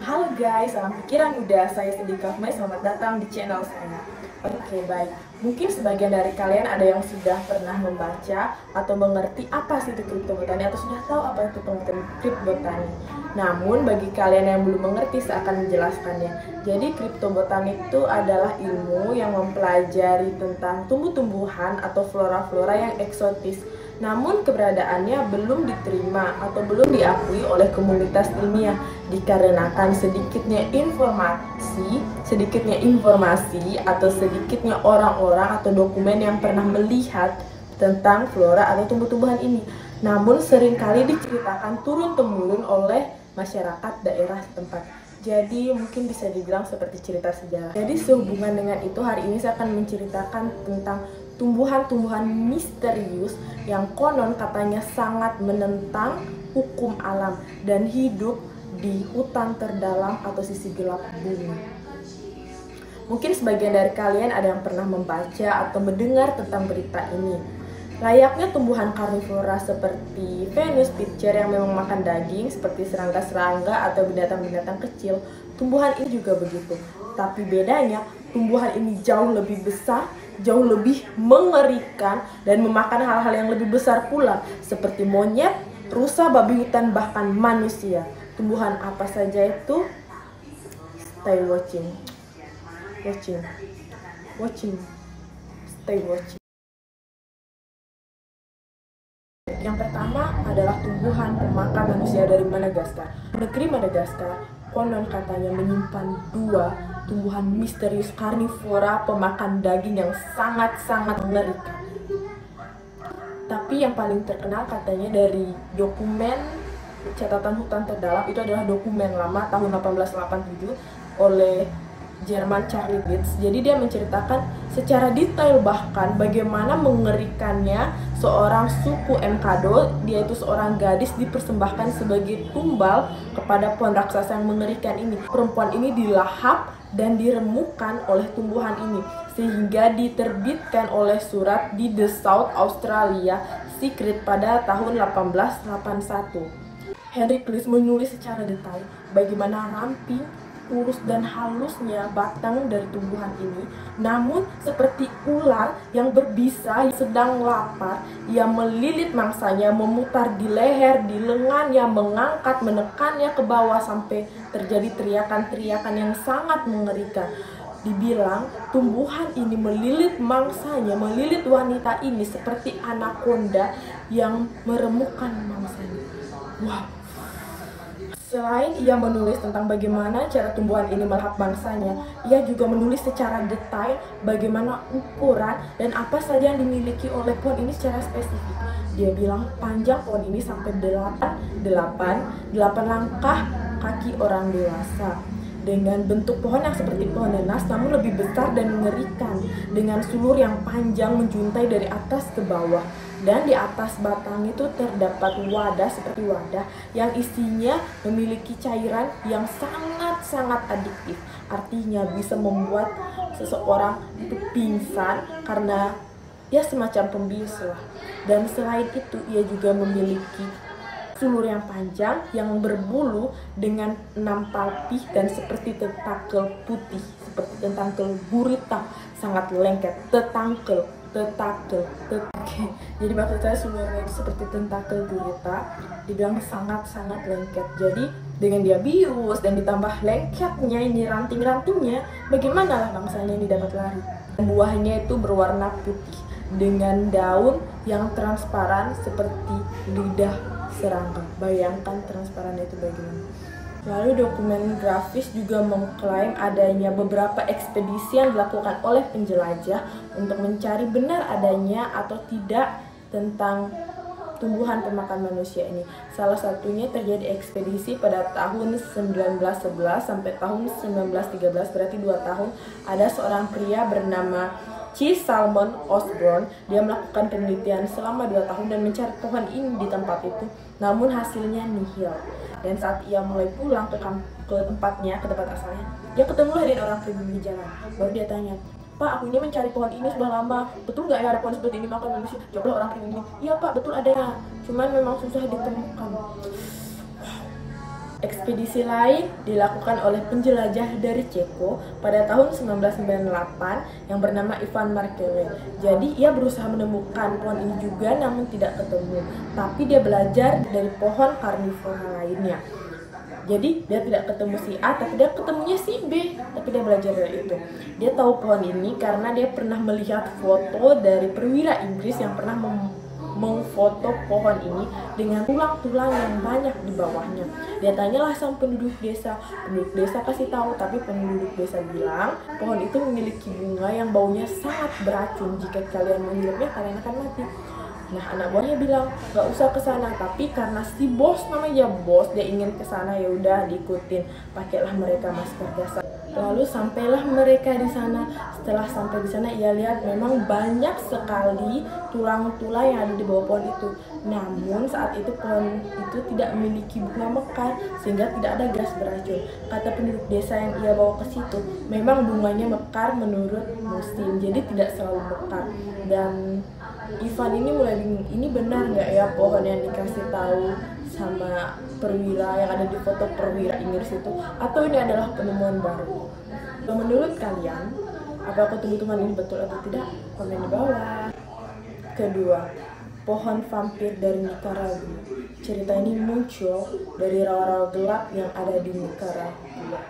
Halo guys, salam pikiran muda. Saya Sedika Fmai, selamat datang di channel saya. Oke, baik. Mungkin sebagian dari kalian ada yang sudah pernah membaca atau mengerti apa sih itu kriptobotani atau sudah tahu apa itu pengertian kriptobotani. Namun bagi kalian yang belum mengerti, saya akan menjelaskannya. Jadi kriptobotani itu adalah ilmu yang mempelajari tentang tumbuh-tumbuhan atau flora-flora yang eksotis. Namun keberadaannya belum diterima atau belum diakui oleh komunitas ilmiah dikarenakan sedikitnya informasi atau sedikitnya orang-orang atau dokumen yang pernah melihat tentang flora atau tumbuh-tumbuhan ini. Namun seringkali diceritakan turun-temurun oleh masyarakat daerah setempat. Jadi mungkin bisa dibilang seperti cerita sejarah. Jadi sehubungan dengan itu, hari ini saya akan menceritakan tentang tumbuhan-tumbuhan misterius yang konon katanya sangat menentang hukum alam dan hidup di hutan terdalam atau sisi gelap bumi. Mungkin sebagian dari kalian ada yang pernah membaca atau mendengar tentang berita ini. Layaknya tumbuhan karnivora seperti Venus Pitcher yang memang makan daging seperti serangga-serangga atau binatang-binatang kecil, tumbuhan ini juga begitu. Tapi bedanya, tumbuhan ini jauh lebih besar, jauh lebih mengerikan, dan memakan hal-hal yang lebih besar pula, seperti monyet, rusa, babi hutan, bahkan manusia. Tumbuhan apa saja itu? Stay watching, stay watching. Yang pertama adalah tumbuhan pemakan manusia dari Madagaskar. Negeri Madagaskar konon katanya menyimpan dua tumbuhan misterius karnivora pemakan daging yang sangat-sangat mengerikan. Tapi yang paling terkenal katanya dari dokumen catatan hutan terdalam, itu adalah dokumen lama tahun 1887 oleh Jerman Charlie Litz. Jadi dia menceritakan secara detail bahkan bagaimana mengerikannya seorang suku Mkado, dia itu seorang gadis dipersembahkan sebagai tumbal kepada pohon raksasa yang mengerikan ini. Perempuan ini dilahap dan diremukkan oleh tumbuhan ini sehingga diterbitkan oleh surat di The South Australia Secret pada tahun 1881. Henry Cleese menulis secara detail bagaimana ramping, lurus dan halusnya batang dari tumbuhan ini. Namun seperti ular yang berbisa sedang lapar, ia melilit mangsanya, memutar di leher, di lengannya, mengangkat, menekannya ke bawah sampai terjadi teriakan-teriakan yang sangat mengerikan. Dibilang tumbuhan ini melilit mangsanya, melilit wanita ini seperti anaconda yang meremukkan mangsanya. Wow. Selain ia menulis tentang bagaimana cara tumbuhan ini melahap mangsanya, ia juga menulis secara detail bagaimana ukuran dan apa saja yang dimiliki oleh pohon ini secara spesifik. Dia bilang panjang pohon ini sampai 8 langkah kaki orang dewasa. Dengan bentuk pohon yang seperti pohon nanas namun lebih besar dan mengerikan, dengan sulur yang panjang menjuntai dari atas ke bawah. Dan di atas batang itu terdapat wadah seperti wadah yang isinya memiliki cairan yang sangat-sangat adiktif. Artinya bisa membuat seseorang itu pingsan karena ya semacam pembius lah. Dan selain itu ia juga memiliki sulur yang panjang yang berbulu dengan 6 palpi dan seperti tentakel putih, seperti tentakel gurita, sangat lengket, tentakel. Jadi maksud saya sulurnya itu seperti tentakel gurita, dibilang sangat-sangat lengket. Jadi dengan dia bius dan ditambah lengketnya ini ranting-rantingnya, bagaimana lah mangsanya ini dapat lari. Buahnya itu berwarna putih dengan daun yang transparan seperti lidah serangga. Bayangkan transparannya itu bagaimana. Lalu dokumen grafis juga mengklaim adanya beberapa ekspedisi yang dilakukan oleh penjelajah untuk mencari benar adanya atau tidak tentang tumbuhan pemakan manusia ini. Salah satunya terjadi ekspedisi pada tahun 1911 sampai tahun 1913, berarti 2 tahun. Ada seorang pria bernama C. Salmon Osborn. Dia melakukan penelitian selama 2 tahun dan mencari pohon ini di tempat itu, namun hasilnya nihil. Dan saat ia mulai pulang ke tempatnya, ke tempat asalnya, dia ketemulah dengan orang pribumi di jalan. Baru dia tanya, "Pak, aku ini mencari pohon ini sudah lama. Betul nggak ya ada pohon seperti ini makan manusia?" Jawablah orang pribumi, "Iya Pak, betul ada. Cuman memang susah ditemukan." Ekspedisi lain dilakukan oleh penjelajah dari Ceko pada tahun 1998 yang bernama Ivan Markele. Jadi ia berusaha menemukan pohon ini juga namun tidak ketemu. Tapi dia belajar dari pohon karnivora lainnya. Jadi dia tidak ketemu si A, tapi dia ketemunya si B. Tapi dia belajar dari itu. Dia tahu pohon ini karena dia pernah melihat foto dari perwira Inggris yang pernah mengfoto pohon ini dengan tulang-tulang yang banyak di bawahnya. Dia tanyalah sama penduduk desa kasih tahu, tapi penduduk desa bilang pohon itu memiliki bunga yang baunya sangat beracun. Jika kalian menghirupnya, kalian akan mati. Nah, anak buahnya bilang gak usah ke sana, tapi karena si bos, namanya bos, dia ingin ke sana, ya udah diikutin. Pakailah mereka masker gas. Lalu sampailah mereka di sana. Setelah sampai di sana, ia lihat memang banyak sekali tulang-tulang yang ada di bawah pohon itu. Namun saat itu pohon itu tidak memiliki bunga mekar, sehingga tidak ada gas beracun. Kata penduduk desa yang ia bawa ke situ, memang bunganya mekar menurut musim, jadi tidak selalu mekar. Dan Ivan ini mulai bingung, ini benar nggak ya pohon yang dikasih tahu sama perwira yang ada di foto perwira Inggris itu, atau ini adalah penemuan baru? Menurut kalian, apakah tumbuh-tumbuhan ini betul atau tidak? Komen di bawah. Kedua, pohon vampir dari Nicaragua. Cerita ini muncul dari rawa-rawa gelap yang ada di Nicaragua.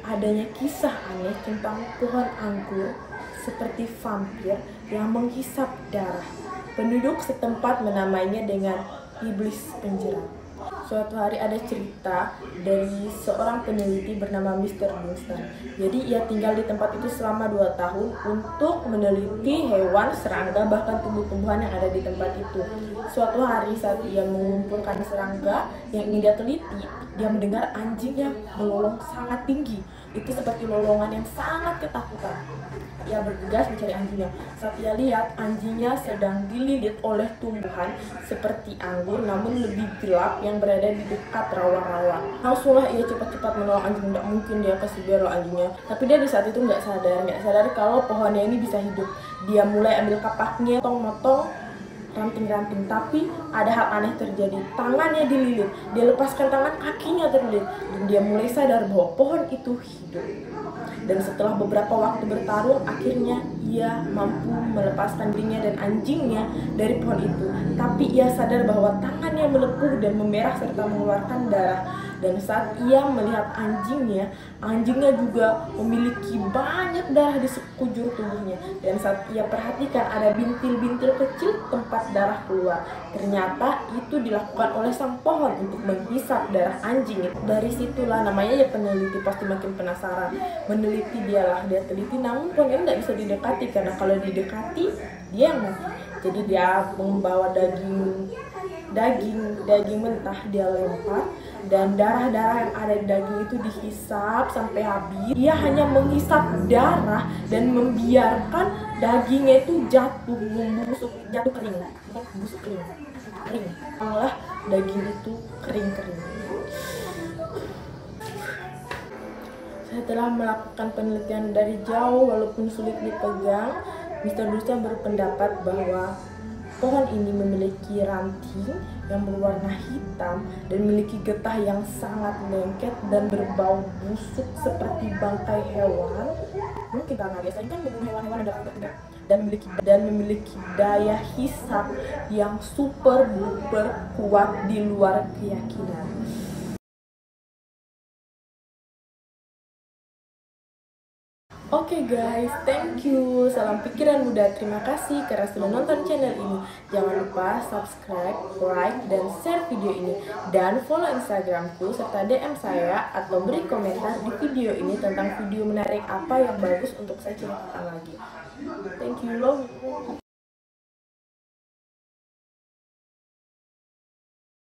Adanya kisah aneh tentang pohon anggur seperti vampir yang menghisap darah. Penduduk setempat menamainya dengan iblis penjerat. Suatu hari ada cerita dari seorang peneliti bernama Mr. Dunstan. Jadi ia tinggal di tempat itu selama 2 tahun untuk meneliti hewan, serangga, bahkan tumbuh-tumbuhan yang ada di tempat itu. Suatu hari saat ia mengumpulkan serangga yang ingin dia teliti, dia mendengar anjing yang melolong sangat tinggi. Itu seperti lolongan yang sangat ketakutan. Ia bergegas mencari anjingnya. Saat ia lihat, anjingnya sedang dililit oleh tumbuhan seperti anggur namun lebih gelap yang berada di dekat rawa-rawa. Langsunglah ia cepat-cepat menolong anjing. Tidak mungkin dia kasih biar anjingnya. Tapi dia di saat itu nggak sadar kalau pohonnya ini bisa hidup. Dia mulai ambil kapaknya, motong ranting-ranting, tapi ada hal aneh terjadi. Tangannya dililit, dia lepaskan tangan, kakinya terlilit, dan dia mulai sadar bahwa pohon itu hidup. Dan setelah beberapa waktu bertarung, akhirnya ia mampu melepaskan dirinya dan anjingnya dari pohon itu. Tapi ia sadar bahwa tangannya melepuh dan memerah serta mengeluarkan darah. Dan saat ia melihat anjingnya juga memiliki banyak darah di sekujur tubuhnya. Dan saat ia perhatikan, ada bintil-bintil kecil tempat darah keluar. Ternyata itu dilakukan oleh sang pohon untuk menghisap darah anjing. Dari situlah namanya ya peneliti, pasti makin penasaran. Meneliti dia teliti, namun pohon ini tidak bisa didekati karena kalau didekati dia yang mati. Jadi dia membawa daging mentah, dia lempar, dan darah-darah yang ada di daging itu dihisap sampai habis. Dia hanya menghisap darah dan membiarkan dagingnya itu jatuh kering. Malah daging itu kering. Setelah melakukan penelitian dari jauh walaupun sulit dipegang, Mr. Dunstan berpendapat bahwa pohon ini memiliki ranting yang berwarna hitam dan memiliki getah yang sangat lengket dan berbau busuk seperti bangkai hewan. Mungkin karena biasanya kan membunuh hewan-hewan dan memiliki daya hisap yang super duper kuat di luar keyakinan. Oke guys, thank you. Salam pikiran muda. Terima kasih karena sudah nonton channel ini. Jangan lupa subscribe, like, dan share video ini. Dan follow Instagramku serta DM saya atau beri komentar di video ini tentang video menarik apa yang bagus untuk saya ceritakan lagi. Thank you, love.